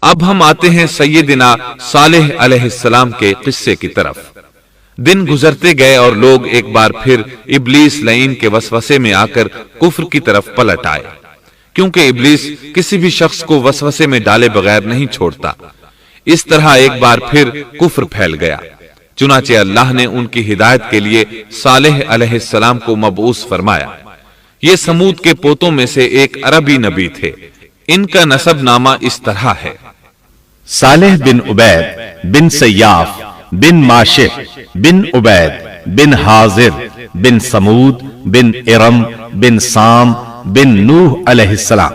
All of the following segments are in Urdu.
اب ہم آتے ہیں سیدنا صالح علیہ السلام کے قصے کی طرف۔ دن گزرتے گئے اور لوگ ایک بار پھر ابلیس لعین کے وسوسے میں آ کر کفر کی طرف پلٹ آئے، کیونکہ ابلیس کسی بھی شخص کو وسوسے میں ڈالے بغیر نہیں چھوڑتا۔ اس طرح ایک بار پھر کفر پھیل گیا، چنانچہ اللہ نے ان کی ہدایت کے لیے صالح علیہ السلام کو مبعوث فرمایا۔ یہ سمود کے پوتوں میں سے ایک عربی نبی تھے۔ ان کا نسب نامہ اس طرح ہے: صالح بن عبید بن سیاف بن ماشق بن عبید بن حاضر بن سمود بن ارم بن سام بن نوح علیہ السلام۔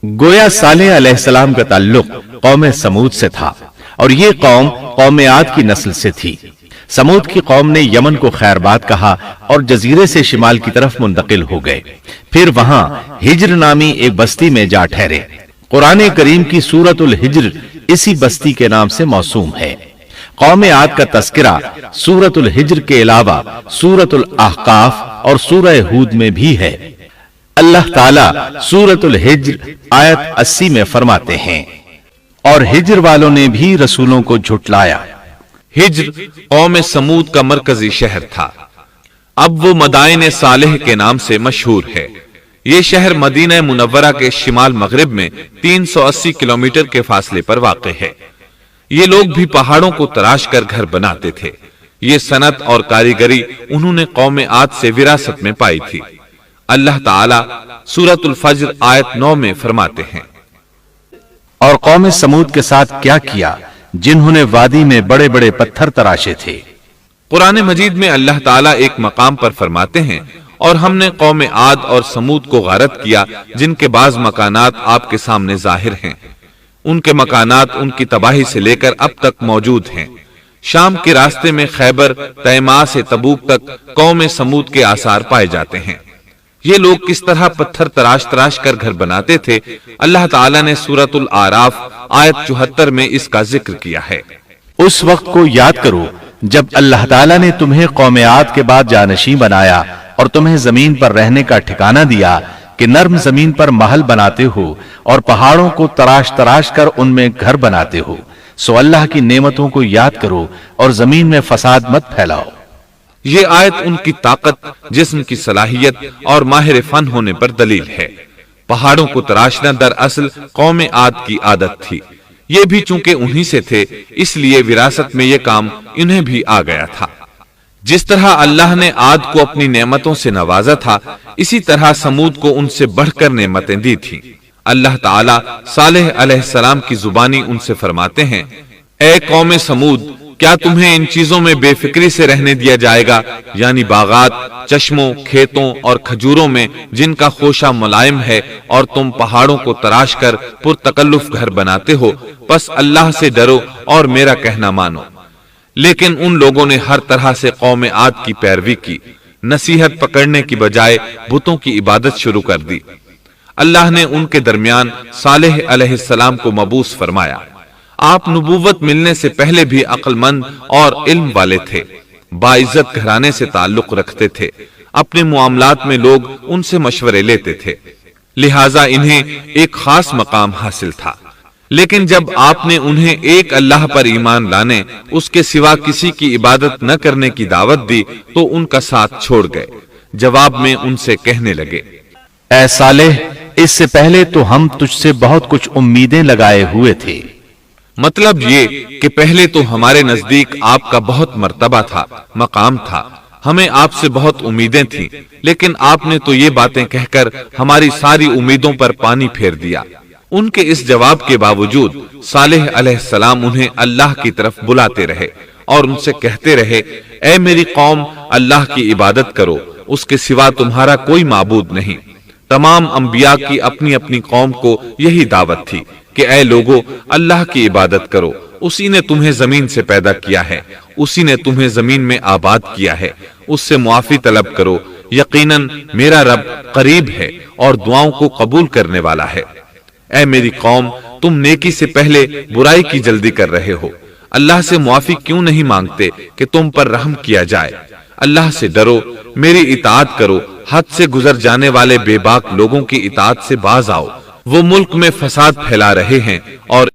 گویا صالح علیہ السلام کا تعلق قوم سمود سے تھا، اور یہ قوم قوم عاد کی نسل سے تھی۔ سمود کی قوم نے یمن کو خیر باد کہا اور جزیرے سے شمال کی طرف منتقل ہو گئے، پھر وہاں ہجر نامی ایک بستی میں جا ٹھہرے۔ قرآن کریم کی سورۃ الحجر اسی بستی کے نام سے موسوم ہے۔ قوم عاد کا تذکرہ سورۃ الحجر کے علاوہ سورۃ الاحقاف اور سورہ ہود میں بھی ہے۔ اللہ تعالیٰ سورۃ الحجر آیت 80 میں فرماتے ہیں، اور ہجر والوں نے بھی رسولوں کو جھٹلایا۔ ہجر قوم سمود کا مرکزی شہر تھا۔ اب وہ مدائن صالح کے نام سے مشہور ہے۔ یہ شہر مدینہ منورہ کے شمال مغرب میں 380 کلومیٹر کے فاصلے پر واقع ہے۔ یہ لوگ بھی پہاڑوں کو تراش کر گھر بناتے تھے۔ یہ صنعت اور کاریگری انہوں نے قوم عاد سے وراثت میں پائی تھی۔ اللہ تعالیٰ سورۃ الفجر آیت 9 میں فرماتے ہیں، اور قوم سمود کے ساتھ کیا کیا جنہوں نے وادی میں بڑے بڑے پتھر تراشے تھے۔ قرآن مجید میں اللہ تعالیٰ ایک مقام پر فرماتے ہیں، اور ہم نے قوم عاد اور سمود کو غارت کیا جن کے بعض مکانات آپ کے سامنے ظاہر ہیں۔ ان کے مکانات ان کی تباہی سے لے کر اب تک موجود ہیں۔ شام کے راستے میں خیبر، تیماء سے تبوک تک قوم سمود کے آثار پائے جاتے ہیں۔ یہ لوگ کس طرح پتھر تراش تراش کر گھر بناتے تھے، اللہ تعالیٰ نے سورۃ الاعراف آیت 74 میں اس کا ذکر کیا ہے۔ اس وقت کو یاد کرو جب اللہ تعالیٰ نے تمہیں قوم عاد کے بعد جانشین بنایا اور تمہیں زمین پر رہنے کا ٹھکانہ دیا کہ نرم زمین پر محل بناتے ہو اور پہاڑوں کو تراش تراش کر ان میں گھر بناتے ہو۔ سو اللہ کی نعمتوں کو یاد کرو اور زمین میں فساد مت پھیلاؤ۔ یہ آیت ان کی طاقت، جسم کی صلاحیت اور ماہر فن ہونے پر دلیل ہے۔ پہاڑوں کو تراشنا دراصل قوم عاد کی عادت تھی۔ یہ بھی چونکہ انہی سے تھے، اس لیے وراثت میں یہ کام انہیں بھی آ گیا تھا۔ جس طرح اللہ نے عاد کو اپنی نعمتوں سے نوازا تھا، اسی طرح سمود کو ان سے بڑھ کر نعمتیں دی تھیں۔ اللہ تعالیٰ صالح علیہ السلام کی زبانی ان سے فرماتے ہیں، اے قوم سمود، کیا تمہیں ان چیزوں میں بے فکری سے رہنے دیا جائے گا، یعنی باغات، چشموں، کھیتوں اور کھجوروں میں جن کا خوشہ ملائم ہے، اور تم پہاڑوں کو تراش کر پرتکلف گھر بناتے ہو؟ پس اللہ سے ڈرو اور میرا کہنا مانو۔ لیکن ان لوگوں نے ہر طرح سے قوم عاد کی پیروی کی، نصیحت پکڑنے کی بجائے بتوں کی عبادت شروع کر دی۔ اللہ نے ان کے درمیان صالح علیہ السلام کو مبعوث فرمایا۔ آپ نبوت ملنے سے پہلے بھی عقل مند اور علم والے تھے، باعزت گھرانے سے تعلق رکھتے تھے، اپنے معاملات میں لوگ ان سے مشورے لیتے تھے، لہٰذا انہیں ایک خاص مقام حاصل تھا۔ لیکن جب آپ نے انہیں ایک اللہ پر ایمان لانے، اس کے سوا کسی کی عبادت نہ کرنے کی دعوت دی تو ان کا ساتھ چھوڑ گئے۔ جواب میں ان سے کہنے لگے، اے صالح، اس سے پہلے تو ہم تجھ سے بہت کچھ امیدیں لگائے ہوئے تھے۔ مطلب یہ کہ پہلے تو ہمارے نزدیک آپ کا بہت مرتبہ تھا، مقام تھا، ہمیں آپ سے بہت امیدیں تھیں، لیکن آپ نے تو یہ باتیں کہہ کر ہماری ساری امیدوں پر پانی پھیر دیا۔ ان کے اس جواب کے باوجود صالح علیہ السلام انہیں اللہ کی طرف بلاتے رہے اور ان سے کہتے رہے، اے میری قوم، اللہ کی عبادت کرو، اس کے سوا تمہارا کوئی معبود نہیں۔ تمام انبیاء کی اپنی اپنی قوم کو یہی دعوت تھی کہ اے لوگو، اللہ کی عبادت کرو، اسی نے تمہیں زمین سے پیدا کیا ہے، اسی نے تمہیں زمین میں آباد کیا ہے، اس سے معافی طلب کرو، یقیناً میرا رب قریب ہے اور دعاؤں کو قبول کرنے والا ہے۔ اے میری قوم، تم نیکی سے پہلے برائی کی جلدی کر رہے ہو، اللہ سے معافی کیوں نہیں مانگتے کہ تم پر رحم کیا جائے؟ اللہ سے ڈرو، میری اطاعت کرو، حد سے گزر جانے والے بے باک لوگوں کی اطاعت سے باز آؤ، وہ ملک میں فساد پھیلا رہے ہیں اور